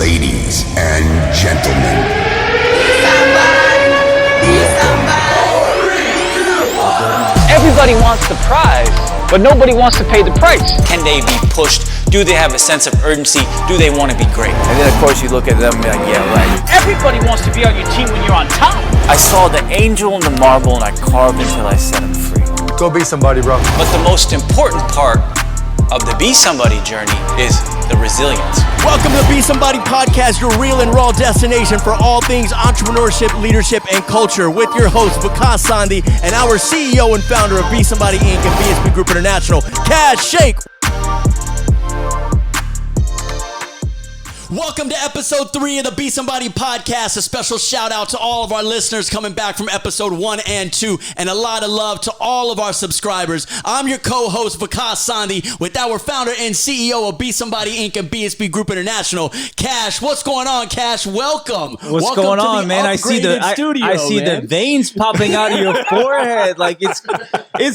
Ladies and gentlemen, everybody wants the prize, but nobody wants to pay the price. Can they be pushed? Do they have a sense of urgency? Do they want to be great? And then, of course, you look at them and be like, yeah, right. Everybody wants to be on your team when you're on top. I saw the angel and the marble, and I carved until I set him free. Go be somebody, bro. But the most important part of the Be Somebody journey is the resilience. Welcome to the Be Somebody Podcast, your real and raw destination for all things entrepreneurship, leadership, and culture, with your host, Kash Shaikh, and our CEO and founder of Besomebody Inc. and BSB Group International, Kash Shaikh. Welcome to episode 3 of the Be Somebody Podcast. A special shout out to all of our listeners coming back from episode 1 and 2, and a lot of love to all of our subscribers. I'm your co-host, Kash Shaikh, with our founder and CEO of Besomebody Inc. and BSB Group International, Kash. What's going on, Kash? Welcome. What's going on, man? I see the veins popping out of your forehead. Like it's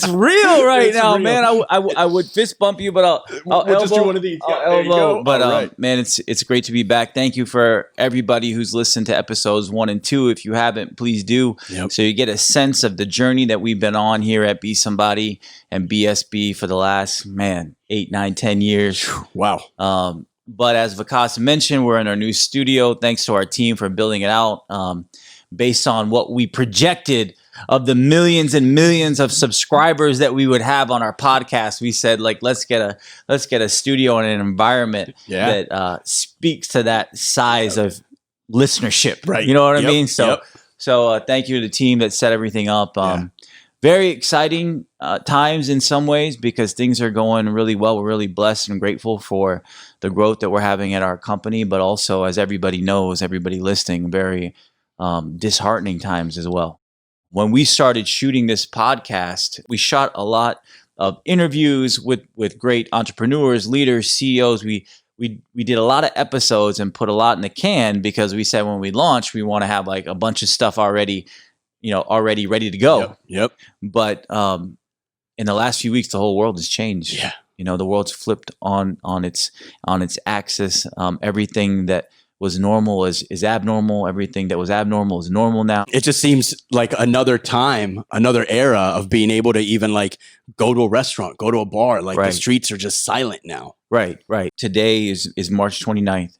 real right it's now, real. Man. I would fist bump you, but I'll elbow, just do one of these. Yeah, there you go. But man, it's great to be back. Thank you for everybody who's listened to episodes 1 and 2. If you haven't, please do. Yep. So you get a sense of the journey that we've been on here at Be Somebody and BSB for the last 8, 9, 10 years. Wow. But as Vikas mentioned, we're in our new studio. Thanks to our team for building it out. Based on what we projected of the millions and millions of subscribers that we would have on our podcast, we said, like, let's get a studio and an environment that speaks to that size of listenership. Right. You know what I mean? So thank you to the team that set everything up. Very exciting times in some ways because things are going really well. We're really blessed and grateful for the growth that we're having at our company, but also, as everybody knows, everybody listening, very disheartening times as well. When we started shooting this podcast, we shot a lot of interviews with great entrepreneurs, leaders, CEOs. We did a lot of episodes and put a lot in the can because we said when we launch, we want to have like a bunch of stuff already ready to go. Yep. But in the last few weeks, the whole world has changed. Yeah. The world's flipped on its axis. Everything that was normal is abnormal. Everything that was abnormal is normal now. It just seems like another time, another era of being able to even like go to a restaurant, go to a bar. Like the streets are just silent now. Right. Today is March 29th.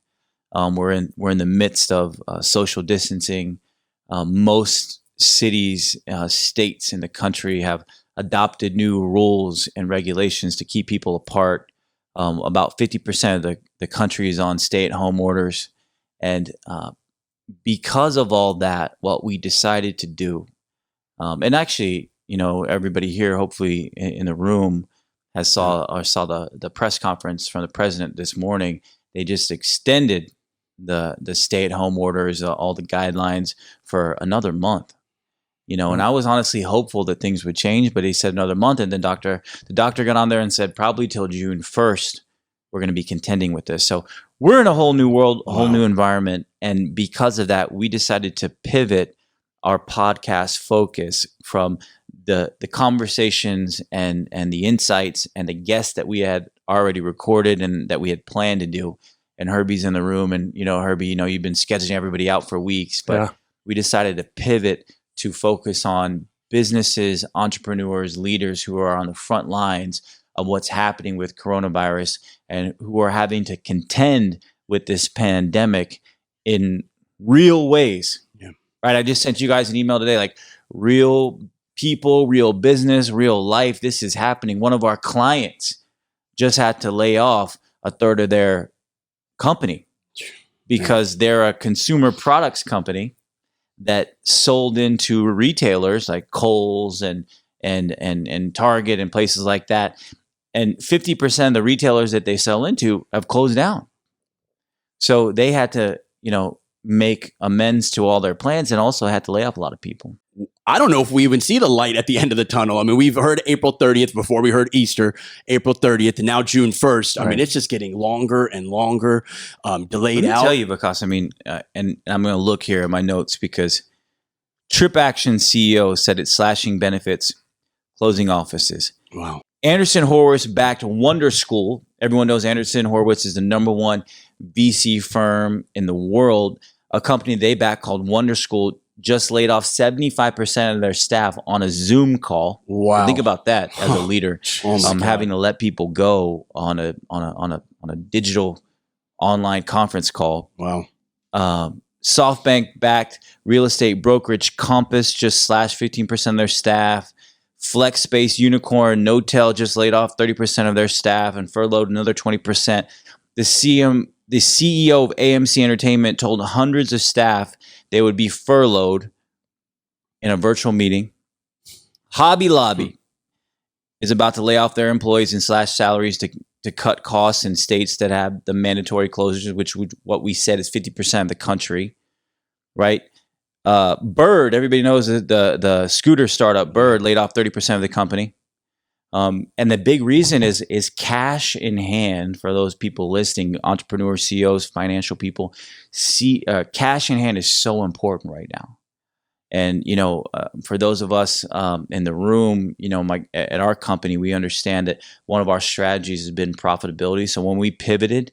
We're in the midst of social distancing. Most cities, states in the country have adopted new rules and regulations to keep people apart. About 50% of the country is on stay-at-home orders. And because of all that, what we decided to do, and actually, everybody here, hopefully in the room, saw the press conference from the president this morning. They just extended the stay-at-home orders, all the guidelines for another month. And I was honestly hopeful that things would change, but he said another month, and then the doctor got on there and said probably till June 1st we're going to be contending with this. So we're in a whole new world, a whole new environment. And because of that, we decided to pivot our podcast focus from the conversations and the insights and the guests that we had already recorded and that we had planned to do. And Herbie's in the room. And, Herbie, you've been scheduling everybody out for weeks. But we decided to pivot to focus on businesses, entrepreneurs, leaders who are on the front lines of what's happening with coronavirus and who are having to contend with this pandemic in real ways. Yeah. Right? I just sent you guys an email today, like real people, real business, real life. This is happening. One of our clients just had to lay off a third of their company because they're a consumer products company that sold into retailers like Kohl's and Target and places like that. And 50% of the retailers that they sell into have closed down. So they had to, make amends to all their plans and also had to lay off a lot of people. I don't know if we even see the light at the end of the tunnel. I mean, we've heard April 30th before we heard Easter, April 30th, and now June 1st. I mean, it's just getting longer and longer, delayed out. Let me tell you, because and I'm going to look here at my notes because TripAction's CEO said it's slashing benefits, closing offices. Wow. Andreessen Horowitz backed Wonder School. Everyone knows Andreessen Horowitz is the #1 VC firm in the world, a company they back called Wonder School, just laid off 75% of their staff on a Zoom call. Wow. Think about that as a leader, God. having to let people go on a digital online conference call. Wow. SoftBank backed real estate brokerage Compass just slashed 15% of their staff. FlexSpace Unicorn Notel just laid off 30% of their staff and furloughed another 20%. The CEO of AMC Entertainment told hundreds of staff they would be furloughed in a virtual meeting. Hobby Lobby is about to lay off their employees and slash salaries to cut costs in states that have the mandatory closures, which what we said is 50% of the country, right? Bird, everybody knows that the scooter startup Bird laid off 30% of the company. And the big reason is cash in hand for those people listening, entrepreneurs, CEOs, financial people. Cash in hand is so important right now. And, for those of us in the room, at our company, we understand that one of our strategies has been profitability. So when we pivoted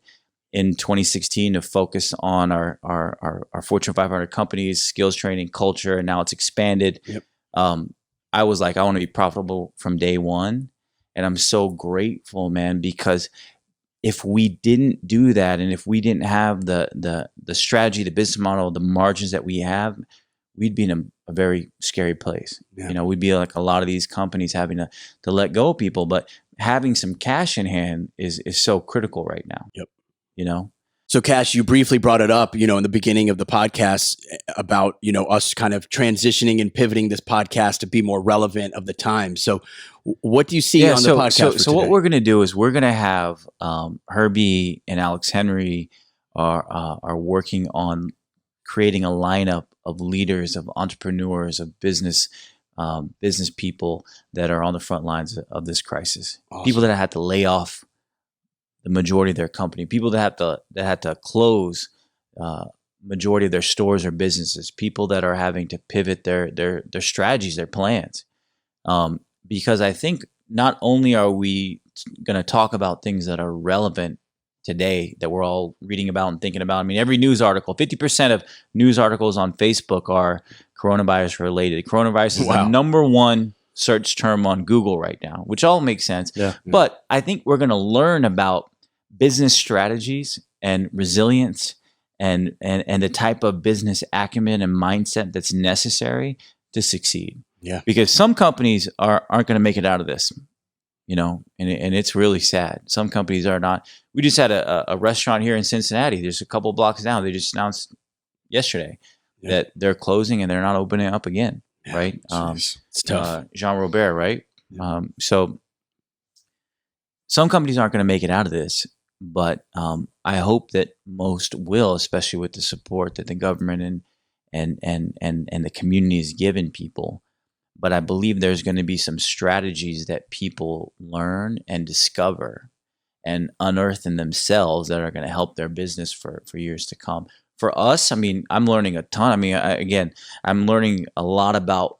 in 2016 to focus on our Fortune 500 companies, skills training, culture, and now it's expanded. Yep. I was like, I want to be profitable from day one. And I'm so grateful, man, because if we didn't do that, and if we didn't have the strategy, the business model, the margins that we have, we'd be in a very scary place. Yeah. We'd be like a lot of these companies having to let go of people, but having some cash in hand is so critical right now. Yep. So Kash, you briefly brought it up, in the beginning of the podcast about, us kind of transitioning and pivoting this podcast to be more relevant of the time. So what do you see on the podcast? So what we're going to do is we're going to have Herbie and Alex Henry are working on creating a lineup of leaders, of entrepreneurs, of business people that are on the front lines of this crisis. Awesome. People that had to lay off the majority of their company, people that had to close majority of their stores or businesses, people that are having to pivot their strategies, their plans. Because I think not only are we going to talk about things that are relevant today that we're all reading about and thinking about. I mean, every news article, 50% of news articles on Facebook are coronavirus related. Coronavirus is the number one search term on Google right now, which all makes sense. Yeah. But I think we're going to learn about business strategies and resilience and the type of business acumen and mindset that's necessary to succeed. Yeah. Because some companies aren't going to make it out of this, and it's really sad. Some companies are not. We just had a restaurant here in Cincinnati. There's a couple blocks down. They just announced yesterday that they're closing and they're not opening up again. Yeah, right? It's tough. Jean Robert, right? Yeah. So some companies aren't going to make it out of this, but I hope that most will, especially with the support that the government and the community has given people. But I believe there's going to be some strategies that people learn and discover and unearth in themselves that are going to help their business for years to come. For us, I mean, I'm learning a ton. I mean, I'm learning a lot about,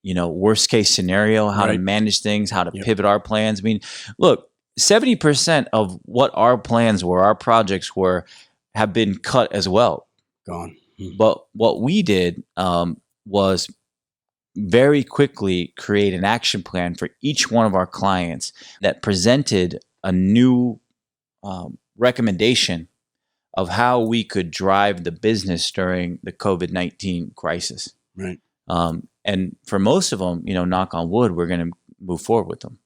worst case scenario, how to manage things, how to pivot our plans. I mean, look, 70% of what our plans were, our projects were, have been cut as well. Gone. But what we did was very quickly create an action plan for each one of our clients that presented a new recommendation of how we could drive the business during the COVID-19 crisis. Right. And for most of them, knock on wood, we're going to move forward with them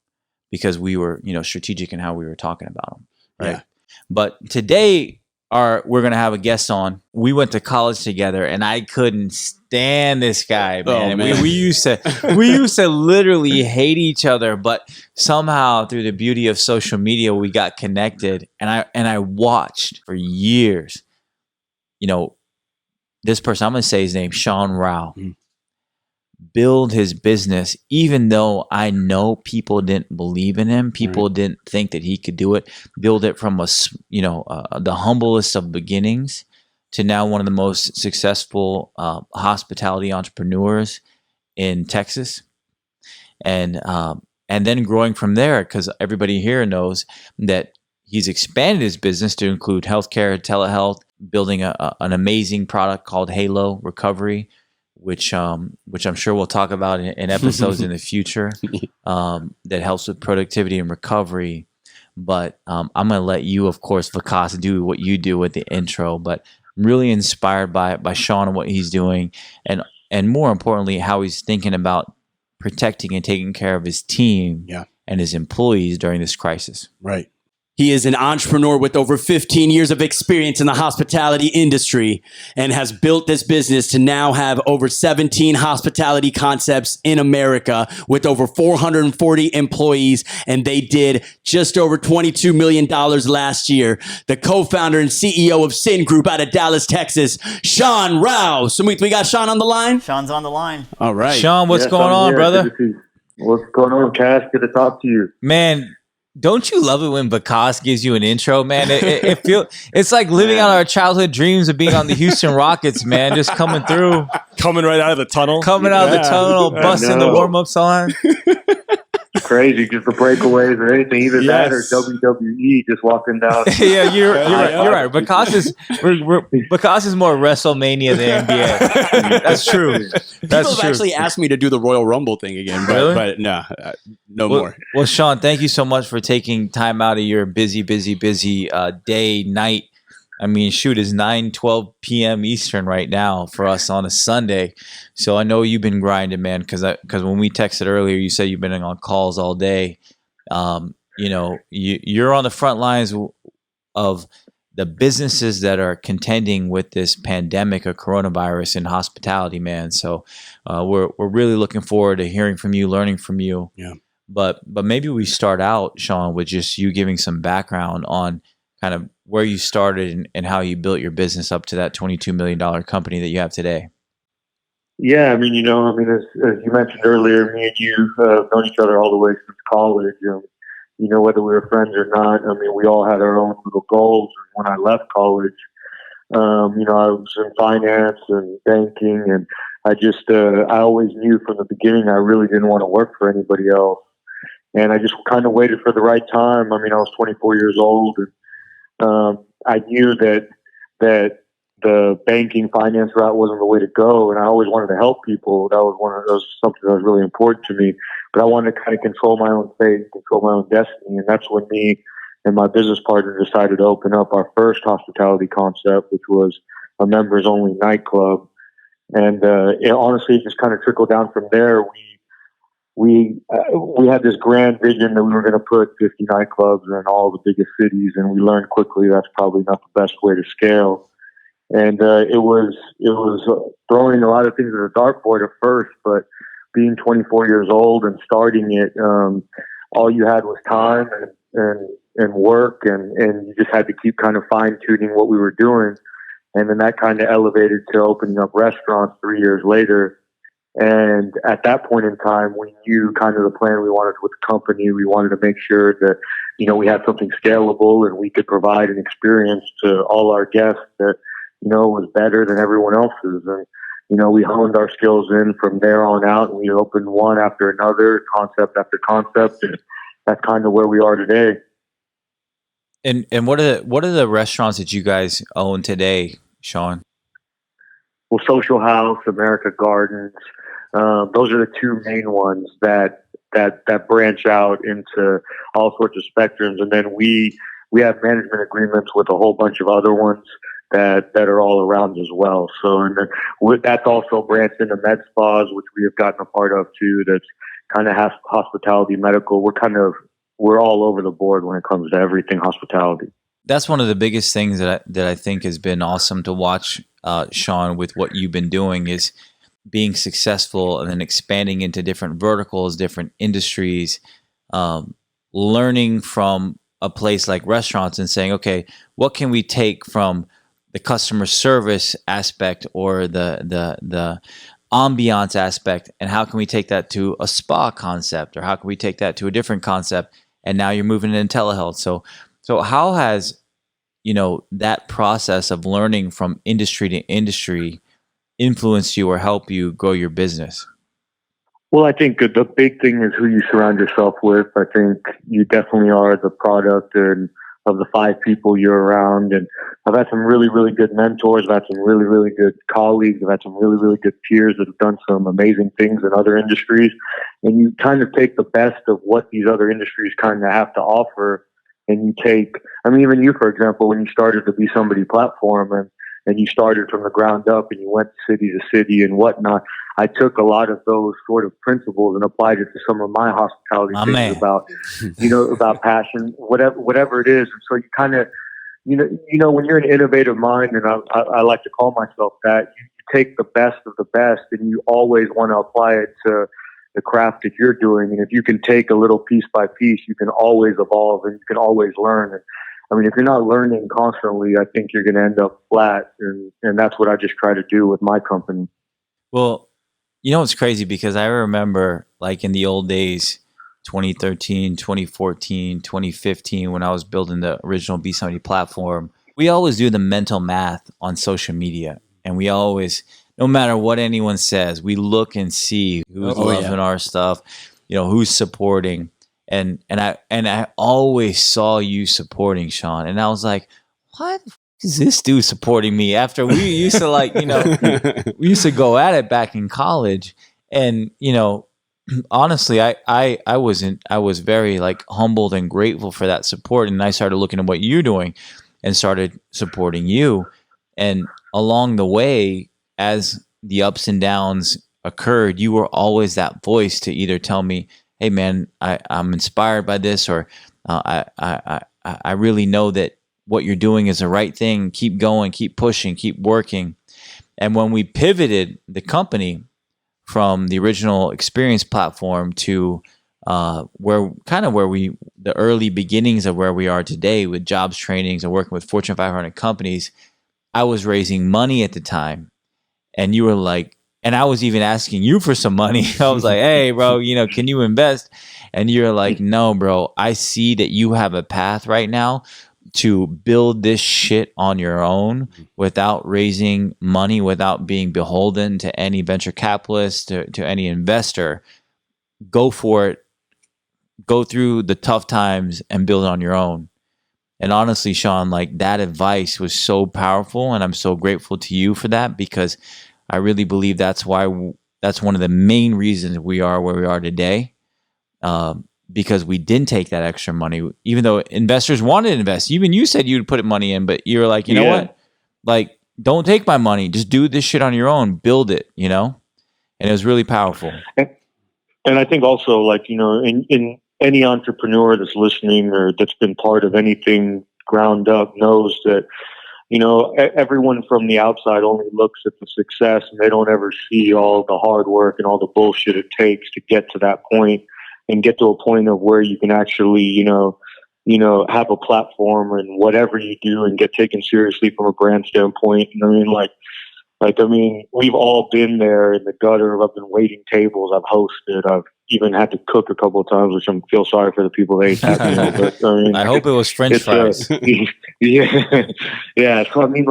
because we were, strategic in how we were talking about them. Right. Yeah. But today, we're going to have a guest on. We went to college together and I couldn't stand this guy, man. Oh, man. We used to literally hate each other, but somehow through the beauty of social media, we got connected and I watched for years, this person, I'm going to say his name, Shawn Rao, build his business, even though I know people didn't believe in him. People didn't think that he could do it. Build it from the humblest of beginnings to now one of the most successful hospitality entrepreneurs in Texas, and then growing from there. Because everybody here knows that he's expanded his business to include healthcare, telehealth, building an amazing product called Halo Recovery, which I'm sure we'll talk about in episodes in the future, that helps with productivity and recovery. But I'm going to let you, of course, Vikas, do what you do with the intro. But I'm really inspired by Shawn and what he's doing, and more importantly, how he's thinking about protecting and taking care of his team and his employees during this crisis. Right. He is an entrepreneur with over 15 years of experience in the hospitality industry and has built this business to now have over 17 hospitality concepts in America with over 440 employees. And they did just over $22 million last year. The co-founder and CEO of SynGroup out of Dallas, Texas, Shawn Rao. Sumit, we got Shawn on the line? Sean's on the line. All right. Shawn, what's going on, brother? What's going on, Kash? Good to talk to you. Man, don't you love it when Vikas gives you an intro, man? It's like living out our childhood dreams of being on the Houston Rockets, man, just coming through. Coming right out of the tunnel. Busting the warm-ups on. Crazy, just the breakaways or anything, either that or WWE just walking down. Yeah, you're right. Vikas is more WrestleMania than NBA. That's true. People have actually asked me to do the Royal Rumble thing again, but no more. Well, Shawn, thank you so much for taking time out of your busy day, night. I mean, shoot, it's 9:12 p.m. Eastern right now for us on a Sunday. So I know you've been grinding, man, because when we texted earlier, you said you've been on calls all day. You're on the front lines of the businesses that are contending with this pandemic of coronavirus in hospitality, man. So we're really looking forward to hearing from you, learning from you. Yeah. But maybe we start out, Shawn, with just you giving some background on kind of where you started and how you built your business up to that $22 million company that you have today. Yeah, as you mentioned earlier, me and you have known each other all the way since college. Whether we were friends or not, we all had our own little goals. When I left college, I was in finance and banking, and I always knew from the beginning I really didn't want to work for anybody else. And I just kind of waited for the right time. I was 24 years old, and I knew that the banking finance route wasn't the way to go, and I always wanted to help people. That was something that was really important to me. But I wanted to kind of control my own fate, control my own destiny, and that's when me and my business partner decided to open up our first hospitality concept, which was a members-only nightclub. And honestly, it just kind of trickled down from there. We had this grand vision that we were going to put 50 nightclubs in all the biggest cities, and we learned quickly that's probably not the best way to scale. And it was throwing a lot of things at the dartboard at first, but being 24 years old and starting it, all you had was time and work, and you just had to keep kind of fine-tuning what we were doing. And then that kind of elevated to opening up restaurants 3 years later. And at that point in time, we knew kind of the plan we wanted with the company. We wanted to make sure that, we had something scalable and we could provide an experience to all our guests that, was better than everyone else's. And, we honed our skills in from there on out, and we opened one after another, concept after concept. And that's kind of where we are today. And what are the restaurants that you guys own today, Shawn? Well, Social House, America Gardens, those are the two main ones that branch out into all sorts of spectrums. And then we have management agreements with a whole bunch of other ones that are all around as well. So, and then that's also branched into med spas, which we have gotten a part of too. That's kind of hospitality, medical. We're all over the board when it comes to everything hospitality. That's one of the biggest things that I think has been awesome to watch, Shawn, with what you've been doing is being successful and then expanding into different verticals, different industries, learning from a place like restaurants and saying, okay, what can we take from the customer service aspect or the ambiance aspect, and how can we take that to a spa concept, or how can we take that to a different concept? And now you're moving into telehealth. So how has, that process of learning from industry to industry influenced you or help you grow your business? Well, I think the big thing is who you surround yourself with. I think you definitely are the product of of the 5 people you're around. And I've had some really, really good mentors. I've had some really, really good colleagues. I've had some really, really good peers that have done some amazing things in other industries. And you kind of take the best of what these other industries kind of have to offer. And you take, I mean, even you, for example, when you started the Besomebody platform and you started from the ground up and you went city to city and whatnot, I took a lot of those sort of principles and applied it to some of my hospitality things about, about passion, whatever it is. And so you kind of, when you're an innovative mind, and I like to call myself that, you take the best of the best and you always want to apply it to the craft that you're doing. And if you can take a little piece by piece, you can always evolve and you can always learn. And I mean, if you're not learning constantly, I think you're going to end up flat. And that's what I just try to do with my company. Well, it's crazy because I remember like in the old days, 2013, 2014, 2015, when I was building the original Besomebody platform, we always do the mental math on social media. And we always, no matter what anyone says, we look and see who's loving our stuff, who's supporting. And I always saw you supporting Shawn. And I was like, what is this dude supporting me? After we used to we used to go at it back in college. And, honestly, I was very like humbled and grateful for that support. And I started looking at what you're doing and started supporting you. And along the way, as the ups and downs occurred, you were always that voice to either tell me, hey man, I'm inspired by this, or I really know that what you're doing is the right thing. Keep going, keep pushing, keep working. And when we pivoted the company from the original experience platform to the early beginnings of where we are today with jobs trainings and working with Fortune 500 companies, I was raising money at the time. And you were like, and I was even asking you for some money. I was like, hey, bro, can you invest? And you're like, no, bro, I see that you have a path right now to build this shit on your own without raising money, without being beholden to any venture capitalist, to any investor. Go for it. Go through the tough times and build on your own. And honestly, Shawn, like that advice was so powerful, and I'm so grateful to you for that, because I really believe that's one of the main reasons we are where we are today, because we didn't take that extra money, even though investors wanted to invest. Even you said you'd put money in, but you were like, you know what? Like, don't take my money. Just do this shit on your own. Build it, And it was really powerful. And I think also, like, in any entrepreneur that's listening or that's been part of anything ground up knows that, everyone from the outside only looks at the success and they don't ever see all the hard work and all the bullshit it takes to get to that point and get to a point of where you can actually, have a platform and whatever you do and get taken seriously from a brand standpoint. I mean, we've all been there in the gutter. I've been waiting tables. I've hosted. I've even had to cook a couple of times, which I feel sorry for the people that ate that. But I mean, I hope it was French fries. Yeah. So I mean,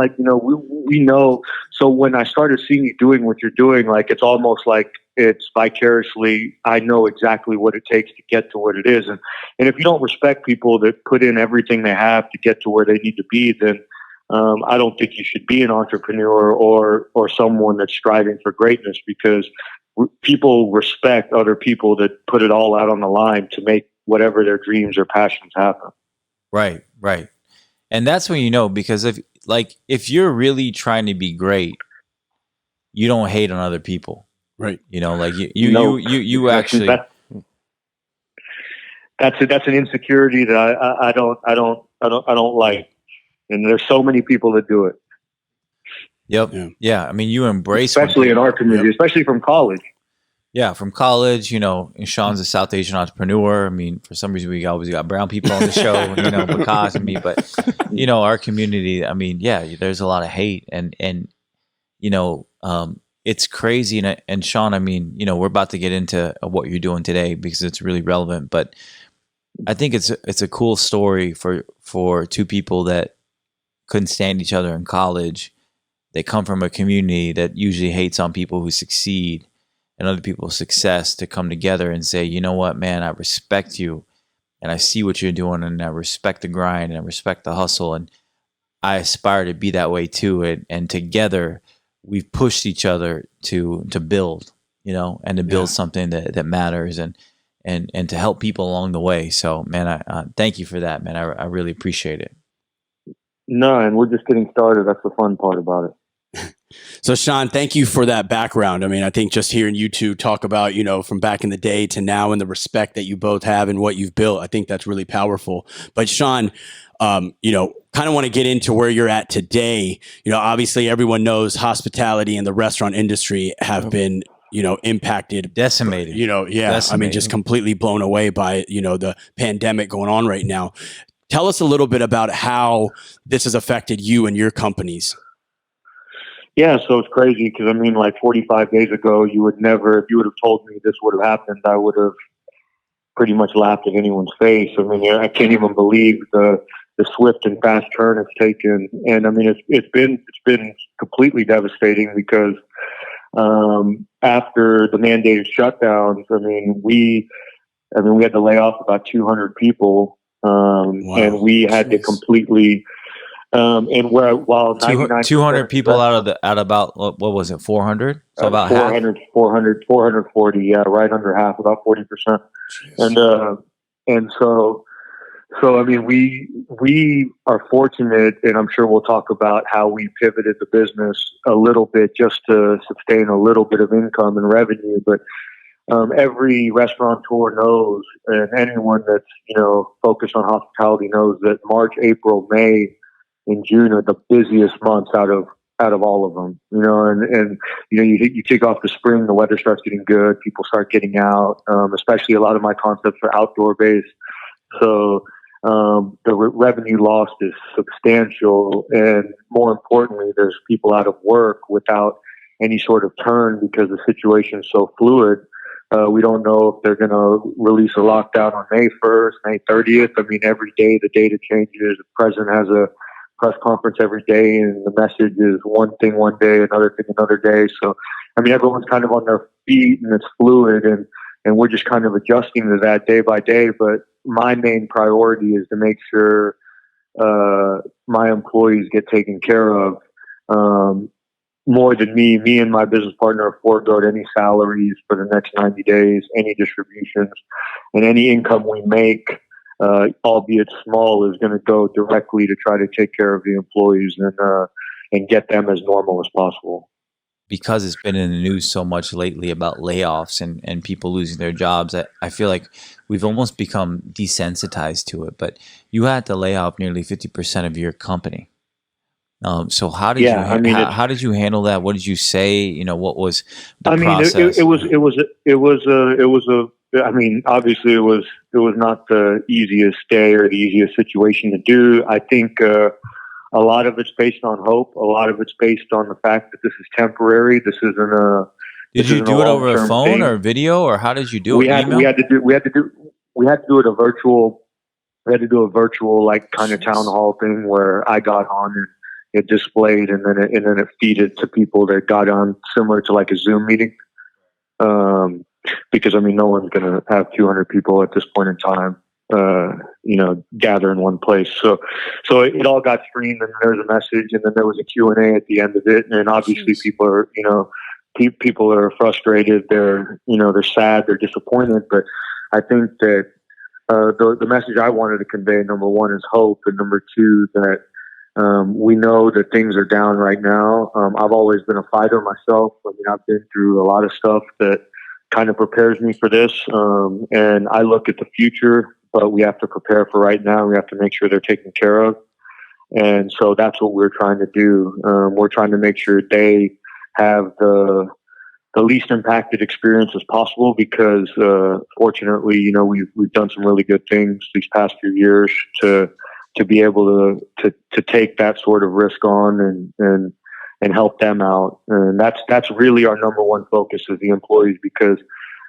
we know. So when I started seeing you doing what you're doing, like it's almost like it's vicariously. I know exactly what it takes to get to what it is, and if you don't respect people that put in everything they have to get to where they need to be, then I don't think you should be an entrepreneur or someone that's striving for greatness, because people respect other people that put it all out on the line to make whatever their dreams or passions happen. Right. And that's when because if you're really trying to be great, you don't hate on other people. Right. You actually. That's an insecurity that I don't like. And there's so many people that do it. Yep. Yeah. I mean, you embrace, especially in our community, especially from college. Yeah, from college. And Shawn's a South Asian entrepreneur. I mean, for some reason, we always got brown people on the show. Because of me, but our community. I mean, yeah, there's a lot of hate, and it's crazy. And Shawn, I mean, we're about to get into what you're doing today because it's really relevant. But I think it's a cool story for two people that couldn't stand each other in college. They come from a community that usually hates on people who succeed and other people's success, to come together and say, you know what, man, I respect you. I see what you're doing, and I respect the grind, and I respect the hustle, and I aspire to be that way too. And together we've pushed each other to build, and to build something that matters, and to help people along the way. So, man, I thank you for that, man. I really appreciate it. No, and we're just getting started. That's the fun part about it. So, Shawn, thank you for that background. I mean, I think just hearing you two talk about, from back in the day to now, and the respect that you both have and what you've built, I think that's really powerful. But Shawn, kind of want to get into where you're at today. Obviously everyone knows hospitality and the restaurant industry have been, impacted, decimated, Decimated. I mean, just completely blown away by, the pandemic going on right now. Tell us a little bit about how this has affected you and your companies. Yeah, so it's crazy because, 45 days ago, if you would have told me this would have happened, I would have pretty much laughed in anyone's face. I can't even believe the swift and fast turn it's taken. And it's been completely devastating because after the mandated shutdowns, we had to lay off about 200 people, Wow. and we had to completely. And while 200 people out of about, what was it, 400? So about 440, yeah, right under half, about 40%. And so we are fortunate, and I'm sure we'll talk about how we pivoted the business a little bit just to sustain a little bit of income and revenue. But every restaurateur knows, and anyone that's focused on hospitality knows that March, April, May, and June are the busiest months out of all of them, and you kick off the spring, the weather starts getting good, people start getting out, especially a lot of my concepts are outdoor based. So the revenue lost is substantial, and more importantly, there's people out of work without any sort of turn because the situation is so fluid. We don't know if they're going to release a lockdown on May 1st, May 30th. Every day the data changes. The president has a press conference every day, and the message is one thing one day, another thing another day. So, everyone's kind of on their feet, and it's fluid, and we're just kind of adjusting to that day by day. But my main priority is to make sure my employees get taken care of. More than me and my business partner have foregoed any salaries for the next 90 days, any distributions, and any income we make, albeit small, is going to go directly to try to take care of the employees and get them as normal as possible. Because it's been in the news so much lately about layoffs and people losing their jobs, I feel like we've almost become desensitized to it. But you had to lay off nearly 50% of your company. So how did how did you handle that? What did you say? What was the process? Obviously it was not the easiest day or the easiest situation to do. I think a lot of it's based on hope. A lot of it's based on the fact that this is temporary. This isn't a. Did you do it over a phone or video, or how did you do it? We had to do it a virtual. We had to do a virtual kind of town hall thing where I got on and it displayed, and then it feeded to people that got on, similar to like a Zoom meeting. Because no one's going to have 200 people at this point in time, gather in one place. So it all got streamed, and there was a message, and then there was a Q&A at the end of it. And obviously people are frustrated. They're sad. They're disappointed. But I think that the message I wanted to convey, number one, is hope, and number two, that we know that things are down right now. I've always been a fighter myself. I've been through a lot of stuff that kind of prepares me for this. And I look at the future, but we have to prepare for right now. We have to make sure they're taken care of. And so that's what we're trying to do. We're trying to make sure they have the least impacted experience as possible, because fortunately, we've done some really good things these past few years to be able to take that sort of risk on and help them out. And that's really our number one focus, is the employees, because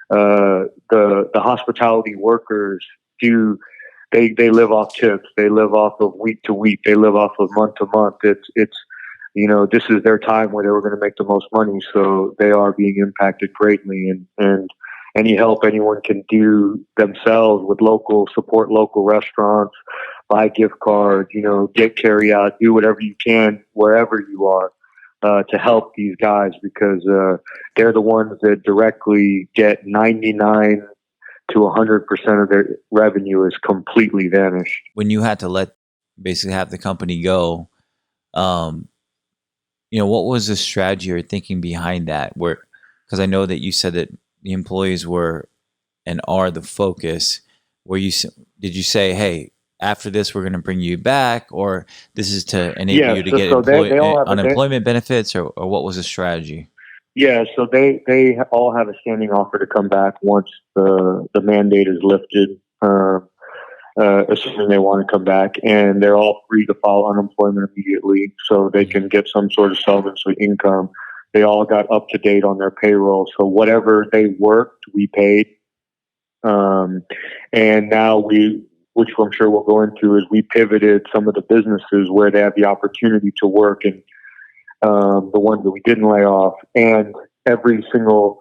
the hospitality workers they live off tips. They live off of week to week. They live off of month to month. It's this is their time where they were going to make the most money. So they are being impacted greatly. And any help anyone can do themselves with support local restaurants, buy gift cards, get carry out, do whatever you can wherever you are to help these guys, because they're the ones that directly get 99 to 100% of their revenue is completely vanished. When you had to basically have the company go, what was the strategy or thinking behind that? Because I know that you said that the employees were and are the focus. Did you say, hey, after this, we're going to bring you back, or this is to enable you to get unemployment benefits, or what was the strategy? Yeah, so they all have a standing offer to come back once the mandate is lifted, assuming they want to come back, and they're all free to file unemployment immediately, so they can get some sort of solvency income. They all got up to date on their payroll, so whatever they worked, we paid. And now which I'm sure we'll go into, is we pivoted some of the businesses where they have the opportunity to work, and the ones that we didn't lay off, and every single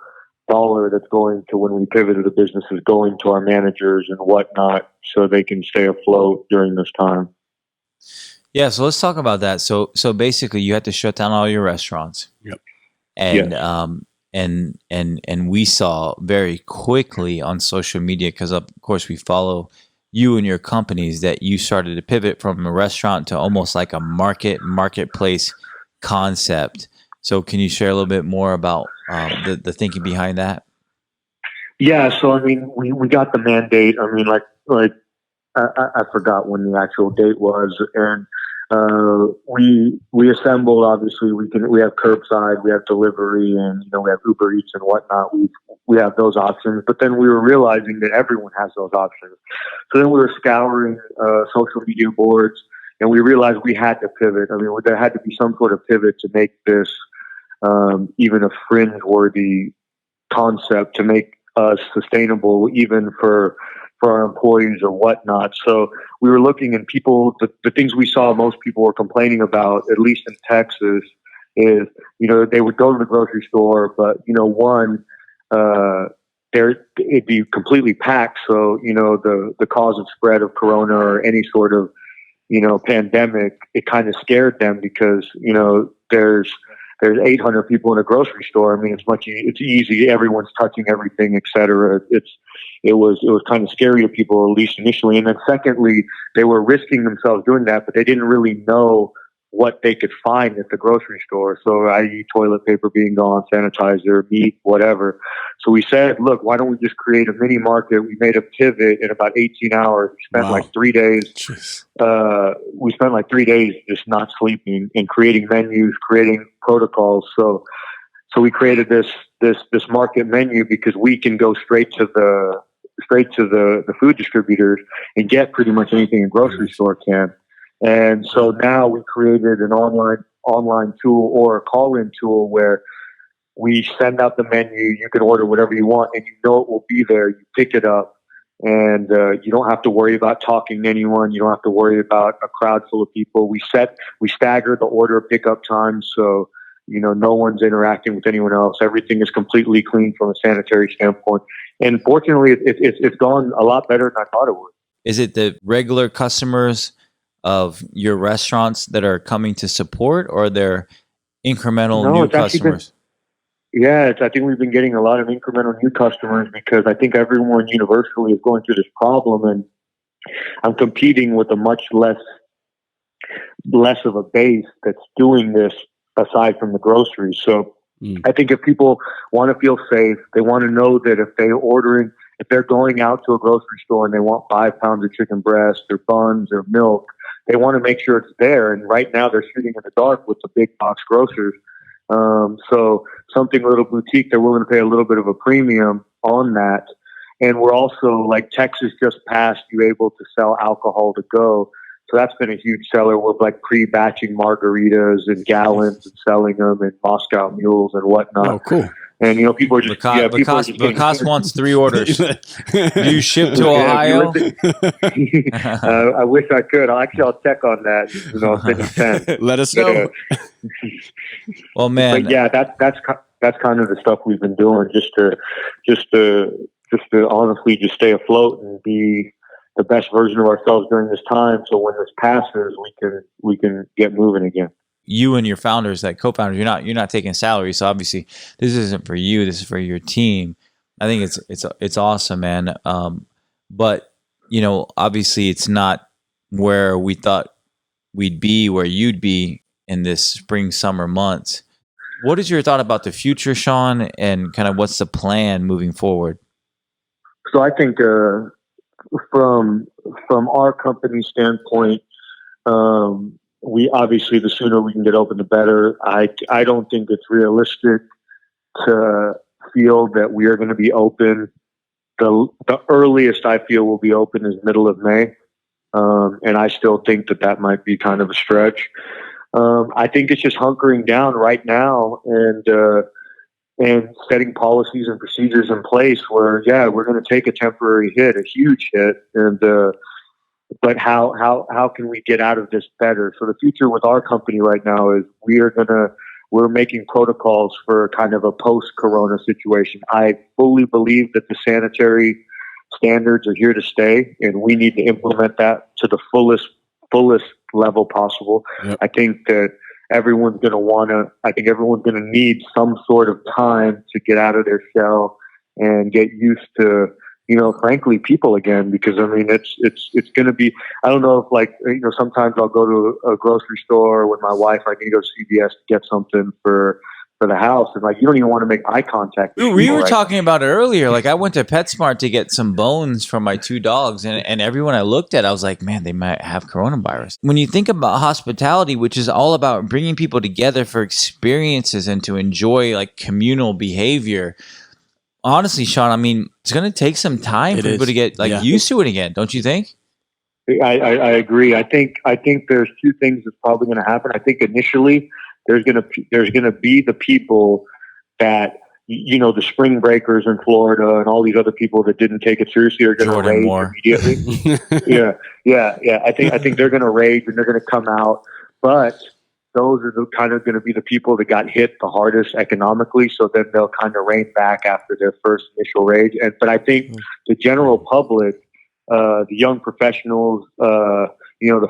dollar that's going to, when we pivoted the business, is going to our managers and whatnot, so they can stay afloat during this time. Yeah, so let's talk about that. So basically, you had to shut down all your restaurants. Yep. And Yes. and we saw very quickly on social media, because of course we follow you and your companies, that you started to pivot from a restaurant to almost like a marketplace concept. So can you share a little bit more about the thinking behind that? Yeah, so I mean, we got the mandate. I mean, I forgot when the actual date was, and we assembled. Obviously, we have curbside, we have delivery, and we have Uber Eats and whatnot. We have those options, but then we were realizing that everyone has those options. So then we were scouring social media boards, and we realized we had to pivot. I mean, there had to be some sort of pivot to make this even a fringe-worthy concept, to make us sustainable even for our employees or whatnot. So we were looking, and the things we saw most people were complaining about, at least in Texas, is, they would go to the grocery store, but, it'd be completely packed. So, the cause of spread of Corona or any sort of, pandemic, it kind of scared them, because, there's 800 people in a grocery store. I mean, it's easy. Everyone's touching everything, et cetera. It was kind of scary to people, at least initially. And then secondly, they were risking themselves doing that, but they didn't really know what they could find at the grocery store. So, i.e. toilet paper being gone, sanitizer, meat, whatever. So we said, look, why don't we just create a mini market? We made a pivot in about 18 hours. We spent like 3 days. We spent like 3 days just not sleeping and creating menus, creating protocols. So we created this market menu, because we can go straight to the food distributors and get pretty much anything a grocery store can. And so now we created an online tool or a call-in tool where we send out the menu. You can order whatever you want, and it will be there. You pick it up, and you don't have to worry about talking to anyone. You don't have to worry about a crowd full of people. We stagger the order pickup time, so no one's interacting with anyone else. Everything is completely clean from a sanitary standpoint. And fortunately, it's gone a lot better than I thought it would. Is it the regular customers of your restaurants that are coming to support, or they're incremental new customers? I think we've been getting a lot of incremental new customers, because I think everyone universally is going through this problem, and I'm competing with a much less of a base that's doing this aside from the groceries. So I think if people want to feel safe, they want to know that if they're going out to a grocery store and they want 5 pounds of chicken breast or buns or milk, they want to make sure it's there. And right now they're shooting in the dark with the big box grocers. So something a little boutique, they're willing to pay a little bit of a premium on that. And we're also, like, Texas just passed, you able to sell alcohol to go. So that's been a huge seller. We're like pre-batching margaritas in gallons and selling them in Moscow Mules and whatnot. Oh, cool. And, people are just... Vikas wants 3 orders. Do you ship to Ohio? I wish I could. I'll check on that. I'll send you 10. Let us know. Well, man. But yeah, that's kind of the stuff we've been doing just to honestly just stay afloat and be the best version of ourselves during this time. So when this passes, we can get moving again. You and your founders, like co-founders, you're not taking salary. So obviously this isn't for you. This is for your team. I think it's awesome, man. But obviously it's not where we thought we'd be, where you'd be in this spring, summer months. What is your thought about the future, Shawn, and kind of what's the plan moving forward? So I think from our company standpoint, we obviously the sooner we can get open, the better. I don't think it's realistic to feel that we are going to be open. The earliest I feel we'll be open is middle of May, and I still think that might be kind of a stretch. I think it's just hunkering down right now and setting policies and procedures in place where, we're going to take a temporary hit, a huge hit, but how can we get out of this better? So the future with our company right now is we're making protocols for kind of a post-corona situation. I fully believe that the sanitary standards are here to stay, and we need to implement that to the fullest level possible. Yep. I think that everyone's going to need some sort of time to get out of their shell and get used to, frankly, people again, because I mean, it's going to be, I don't know if sometimes I'll go to a grocery store with my wife, I can go to CVS to get something for the house. And you don't even want to make eye contact. We were talking about it earlier. I went to PetSmart to get some bones for my 2 dogs, and everyone I looked at, I was like, man, they might have coronavirus. When you think about hospitality, which is all about bringing people together for experiences and to enjoy communal behavior, honestly, Shawn, I mean, it's going to take some time for people to get used to it again. Don't you think? I agree. I think there's 2 things that's probably going to happen. I think initially there's going to be the people that, the spring breakers in Florida and all these other people that didn't take it seriously are going to rage immediately. Yeah. I think they're going to rage and they're going to come out, but those are kind of going to be the people that got hit the hardest economically. So then they'll kind of rein back after their first initial rage. But I think the general public, the young professionals, the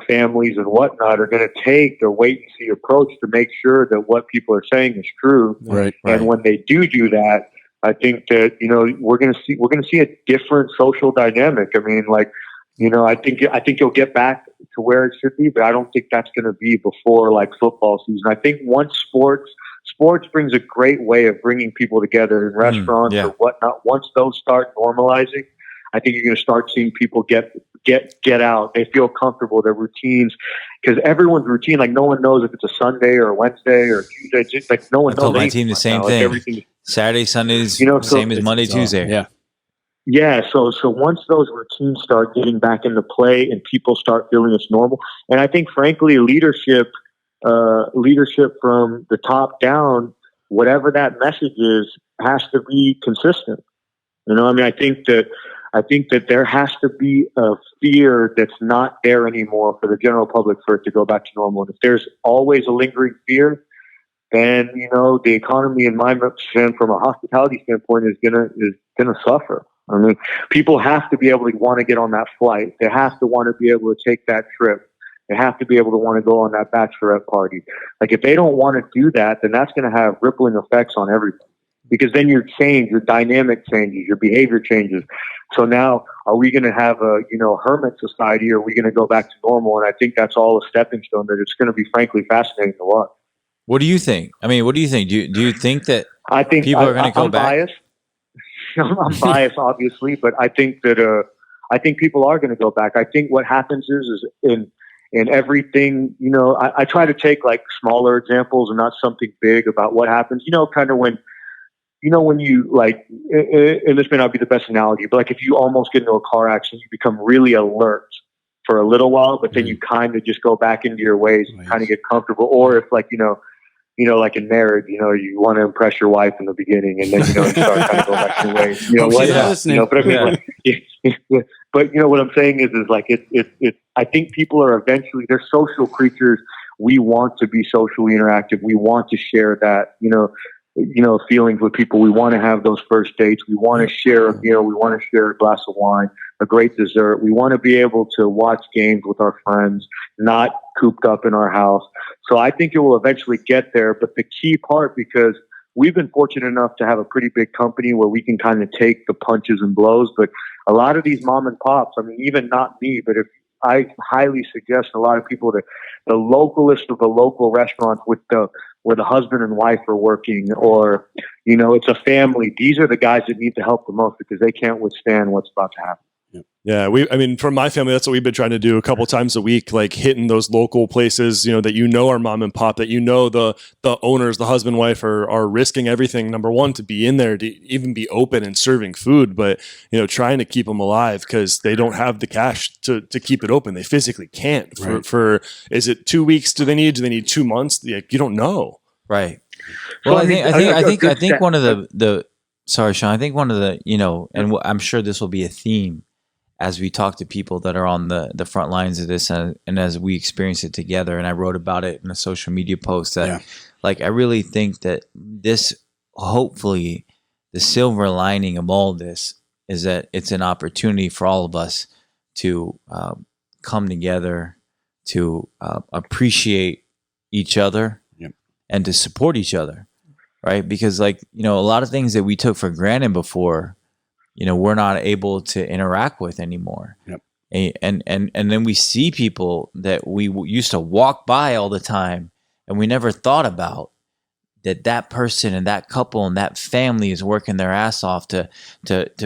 families and whatnot are going to take the wait and see approach to make sure that what people are saying is true. Right. And when they do that, I think that, we're going to see a different social dynamic. I mean, I think you'll get back to where it should be, but I don't think that's going to be before football season. I think once sports brings a great way of bringing people together in restaurants or whatnot. Once those start normalizing, I think you're going to start seeing people get out. They feel comfortable. Their routines, because everyone's routine, no one knows if it's a Sunday or a Wednesday or Tuesday. It's just no one knows. I told my team the same thing. Saturday, Sundays, same as Monday, Tuesday. Yeah. Yeah, so once those routines start getting back into play and people start feeling it's normal, and I think frankly leadership from the top down, whatever that message is, has to be consistent. I mean, I think that there has to be a fear that's not there anymore for the general public for it to go back to normal. And if there's always a lingering fear, then the economy, in my understanding, from a hospitality standpoint, is gonna suffer. I mean, people have to be able to want to get on that flight. They have to want to be able to take that trip. They have to be able to want to go on that bachelorette party. If they don't want to do that, then that's going to have rippling effects on everything. Because then your dynamic changes, your behavior changes. So now, are we going to have a hermit society, or are we going to go back to normal? And I think that's all a stepping stone. That it's going to be frankly fascinating to watch. What do you think? I mean, what do you think? Do you think that people are going to go back? Biased. I'm biased, obviously, but I think that I think people are going to go back. I think what happens is in everything. I try to take smaller examples and not something big about what happens. Kind of when you and this may not be the best analogy, but if you almost get into a car accident, you become really alert for a little while, but then you kind of just go back into your ways and kind of get comfortable. Or if in marriage, you want to impress your wife in the beginning, and then you start kind of going back to your ways. But I mean, what I'm saying is I think people are they're social creatures. We want to be socially interactive. We want to share that. feelings with people. We want to have those first dates. We want to share a meal. We want to share a glass of wine, a great dessert. We want to be able to watch games with our friends, not cooped up in our house. So I think it will eventually get there. But the key part, because we've been fortunate enough to have a pretty big company where we can kind of take the punches and blows. But a lot of these mom and pops, I mean, even not me, but if I highly suggest a lot of people that the localist of the local restaurants where the husband and wife are working, or, it's a family. These are the guys that need the help the most because they can't withstand what's about to happen. Yeah, for my family, that's what we've been trying to do a couple times a week, like hitting those local places, that are mom and pop, that the owners, the husband, wife are risking everything, number one, to be in there, to even be open and serving food, but, trying to keep them alive because they don't have the cash to keep it open. They physically can't. For is it 2 weeks? Do they need 2 months? You don't know. Right. Well, I think one of the sorry, Shawn, I think one of the, and I'm sure this will be a theme as we talk to people that are on the front lines of this, and as we experience it together. And I wrote about it in a social media post that, I really think that this, hopefully, the silver lining of all this is that it's an opportunity for all of us to come together, to appreciate each other, and to support each other, right? Because, a lot of things that we took for granted before, we're not able to interact with anymore. Yep. And then we see people that we used to walk by all the time, and we never thought about that person and that couple and that family is working their ass off to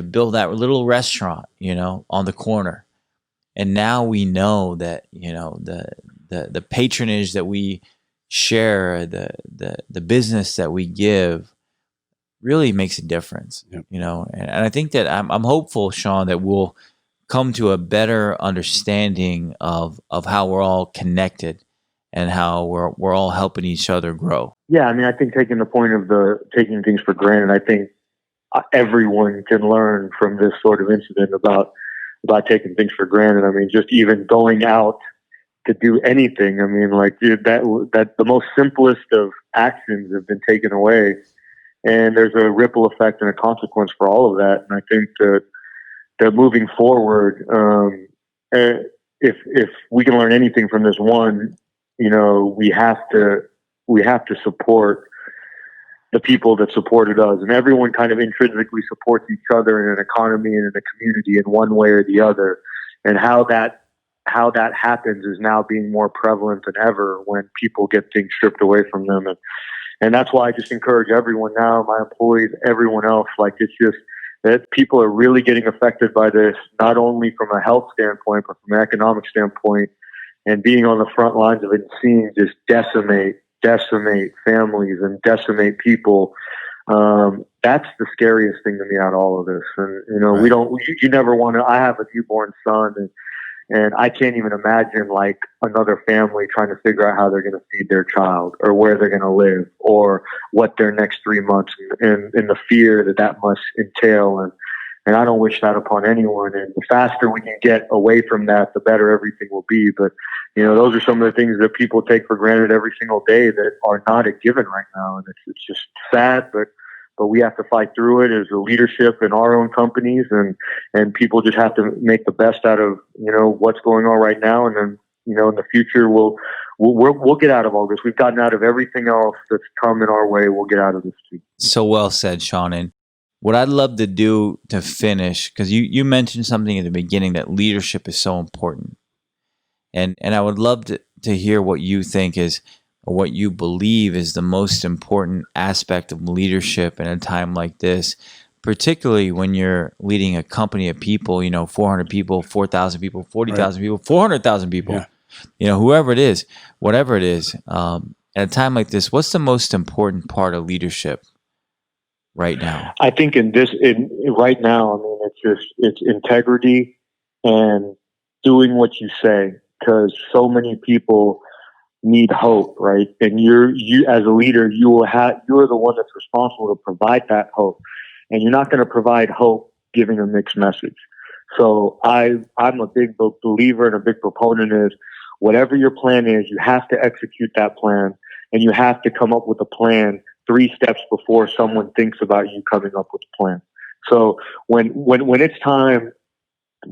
build that little restaurant, on the corner. And now we know that, the patronage that we share, the business that we give, really makes a difference. Yep. And I think that I'm hopeful, Shawn, that we'll come to a better understanding of how we're all connected and how we're all helping each other grow. Yeah, I mean, I think taking the point of taking things for granted, I think everyone can learn from this sort of incident about taking things for granted. I mean, just even going out to do anything. I mean, that the most simplest of actions have been taken away. And there's a ripple effect and a consequence for all of that. And I think that moving forward, if we can learn anything from this one, we have to support the people that supported us, and everyone kind of intrinsically supports each other in an economy and in a community in one way or the other. And how that happens is now being more prevalent than ever when people get things stripped away from them. And that's why I just encourage everyone now, my employees, everyone else, it's just that people are really getting affected by this, not only from a health standpoint, but from an economic standpoint, and being on the front lines of it and seeing just decimate families and decimate people. That's the scariest thing to me out of all of this. And, right. You never want to, I have a newborn son, and I can't even imagine another family trying to figure out how they're going to feed their child or where they're going to live or what their next 3 months and the fear that must entail. And I don't wish that upon anyone. And the faster we can get away from that, the better everything will be. But, those are some of the things that people take for granted every single day that are not a given right now. And it's just sad, but we have to fight through it as a leadership in our own companies, and people just have to make the best out of, what's going on right now. And then, in the future, we'll get out of all this. We've gotten out of everything else that's come in our way. We'll get out of this too. So well said, Shawn. And what I'd love to do to finish, because you mentioned something at the beginning, that leadership is so important. And I would love to hear what you think is, or what you believe is the most important aspect of leadership in a time like this, particularly when you're leading a company of people, 400 people, 4,000 people, 40,000 people, 400,000 people, whoever it is, whatever it is. At a time like this, what's the most important part of leadership right now? I think right now, I mean, it's integrity and doing what you say, because so many people need hope, right? And you as a leader, you're the one that's responsible to provide that hope. And you're not going to provide hope giving a mixed message. So I'm a big believer and a big proponent is whatever your plan is, you have to execute that plan, and you have to come up with a plan 3 steps before someone thinks about you coming up with a plan. So when it's time,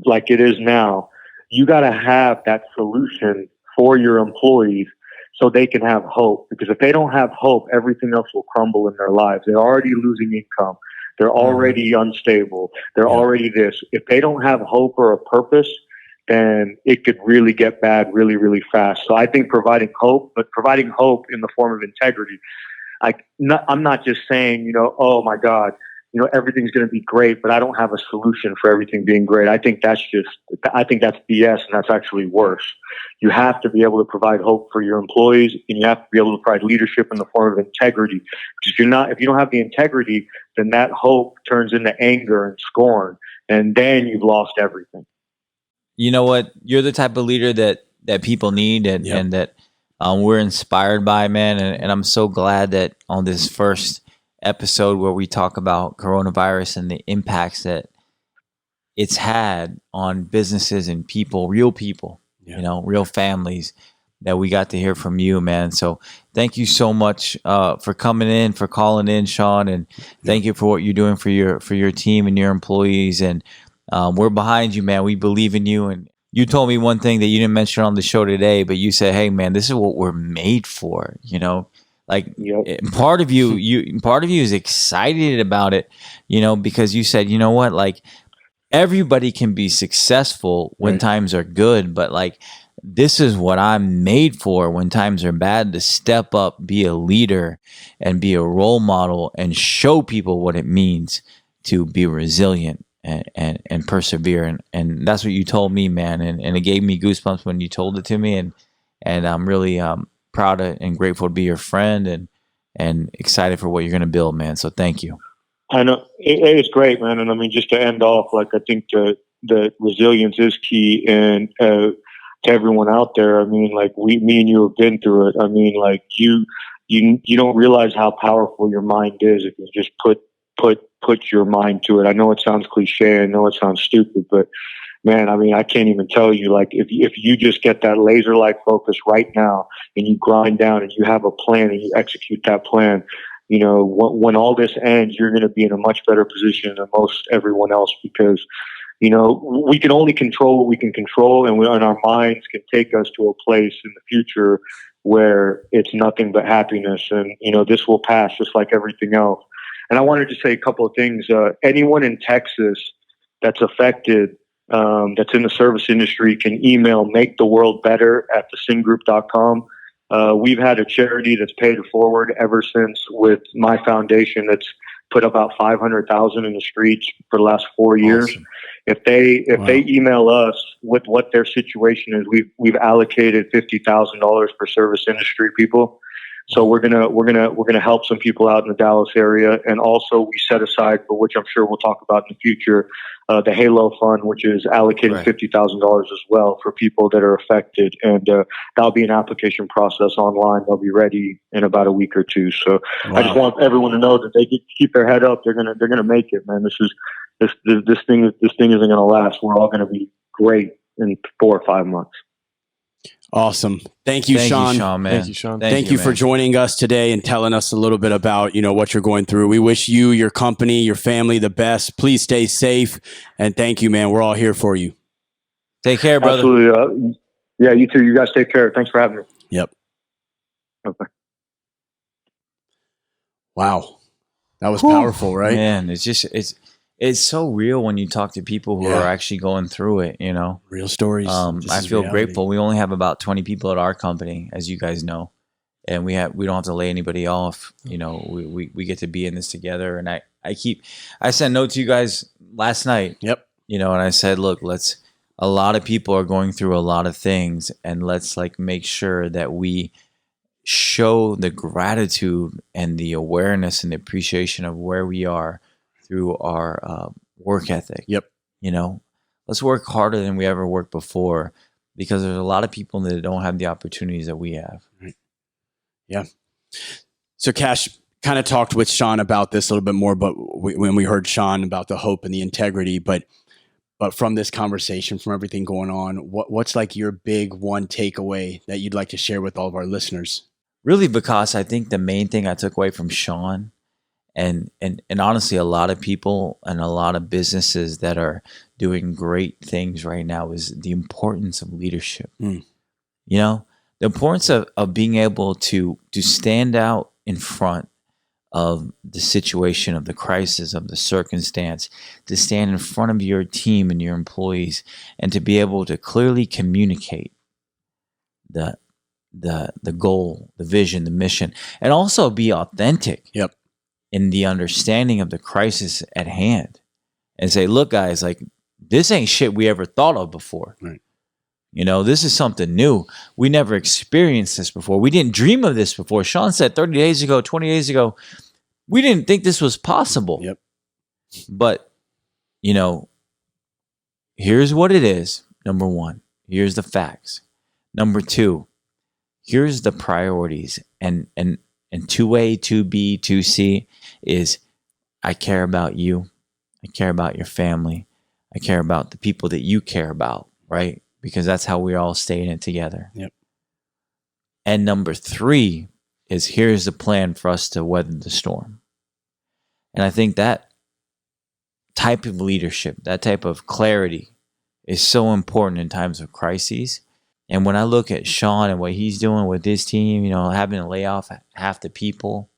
like it is now, you got to have that solution for your employees so they can have hope. Because if they don't have hope, everything else will crumble in their lives. They're already losing income. They're already unstable. They're already this. If they don't have hope or a purpose, then it could really get bad really, really fast. So I think providing hope, but providing hope in the form of integrity. I'm not just saying, oh my God, everything's going to be great, but I don't have a solution for everything being great. I think that's BS, and that's actually worse. You have to be able to provide hope for your employees, and you have to be able to provide leadership in the form of integrity. Because if you don't have the integrity, then that hope turns into anger and scorn, and then you've lost everything. You know what? You're the type of leader that people need and that we're inspired by, man. And I'm so glad that on this first episode where we talk about coronavirus and the impacts that it's had on businesses and people, real people, real families, that we got to hear from you, man. So thank you so much for coming in, for calling in, Shawn, and thank you for what you're doing for your team and your employees. And we're behind you, man. We believe in you. And you told me one thing that you didn't mention on the show today, but you said, hey, man, this is what we're made for, part of you is excited about it, because you said, you know what, like everybody can be successful when times are good, but like this is what I'm made for when times are bad, to step up, be a leader and be a role model and show people what it means to be resilient and persevere. And that's what you told me, man. And it gave me goosebumps when you told it to me. And I'm really proud and grateful to be your friend and excited for what you're going to build, man. So thank you. I know it's great, man. And I mean, just to end off, like, I think the resilience is key. And to everyone out there, I mean, like me and you have been through it. I mean, like you don't realize how powerful your mind is if you just put your mind to it. I know it sounds cliche. I know it sounds stupid, but man, I mean, I can't even tell you, like, if you just get that laser-like focus right now and you grind down and you have a plan and you execute that plan, when all this ends, you're going to be in a much better position than most everyone else, because, we can only control what we can control, and our minds can take us to a place in the future where it's nothing but happiness. And, this will pass just like everything else. And I wanted to say a couple of things. Anyone in Texas that's affected, that's in the service industry, can email maketheworldbetter@thesynGroup.com. We've had a charity that's paid it forward ever since, with my foundation, that's put about 500,000 in the streets for the last 4 years. Awesome. If they email us with what their situation is, we've allocated $50,000 for service industry people. So we're gonna help some people out in the Dallas area, and also we set aside, for which I'm sure we'll talk about in the future, the Halo Fund, which is allocating $50,000 as well for people that are affected, and that'll be an application process online. They'll be ready in about a week or two. So I just want everyone to know that they keep their head up. They're gonna make it, man. This thing isn't gonna last. We're all gonna be great in 4 or 5 months. Awesome. Thank you, Shawn. Man. Thank you, Shawn. Thank you for joining us today and telling us a little bit about, what you're going through. We wish you, your company, your family the best. Please stay safe. And thank you, man. We're all here for you. Take care, brother. Absolutely. Yeah, you too. You guys take care. Thanks for having me. Yep. Okay. Wow. That was powerful, right? Man, it's so real when you talk to people who are actually going through it, Real stories. I feel grateful. We only have about 20 people at our company, as you guys know, and we don't have to lay anybody off. We get to be in this together. And I sent a note to you guys last night. Yep. And I said, look, a lot of people are going through a lot of things, and let's make sure that we show the gratitude and the awareness and the appreciation of where we are through our work ethic. Yep. Let's work harder than we ever worked before, because there's a lot of people that don't have the opportunities that we have. Right. Yeah. So Kash kind of talked with Shawn about this a little bit more, but when we heard Shawn about the hope and the integrity, but from this conversation, from everything going on, what's your big one takeaway that you'd like to share with all of our listeners? really, because I think the main thing I took away from Shawn and honestly, a lot of people and a lot of businesses that are doing great things right now is the importance of leadership. You know, the importance of being able to stand out in front of the situation, of the crisis, of the circumstance, to stand in front of your team and your employees, and to be able to clearly communicate the goal, the vision, the mission, and also be authentic in the understanding of the crisis at hand, and say, look, guys, like, this ain't shit we ever thought of before. Right. You know, this is something new. We never experienced this before. We didn't dream of this before. Shawn said 30 days ago, 20 days ago, we didn't think this was possible. Yep. But, you know, here's what it is. Number one, here's the facts. Number two, here's the priorities. And 2A, 2B, 2C is, I care about you. I care about your family. I care about the people that you care about, right? Because that's how we're all staying in it together. Yep. And number three is, here's the plan for us to weather the storm. And I think that type of leadership, that type of clarity is so important in times of crises. And when I look at Shawn and what he's doing with his team, you know, having to lay off half the people,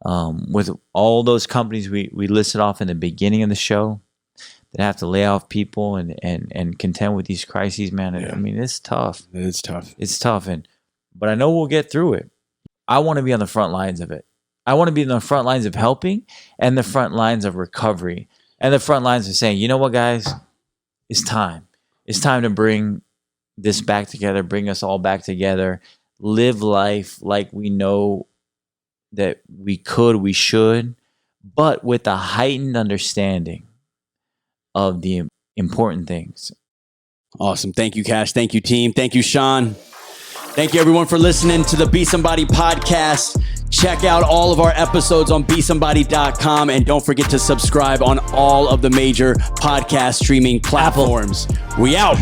with all those companies we listed off in the beginning of the show that have to lay off people and contend with these crises, man. I mean, it's tough. It's tough. It's tough. But I know we'll get through it. I want to be on the front lines of it. I want to be in the front lines of helping and the front lines of recovery and the front lines of saying, you know what, guys, it's time. It's time to bring this back together, bring us all back together, live life like we know that we could, we should, but with a heightened understanding of the important things. Awesome. Thank you, Kash. Thank you, team. Thank you, Shawn. Thank you, everyone, for listening to the Be Somebody podcast. Check out all of our episodes on besomebody.com, and don't forget to subscribe on all of the major podcast streaming platforms. We out.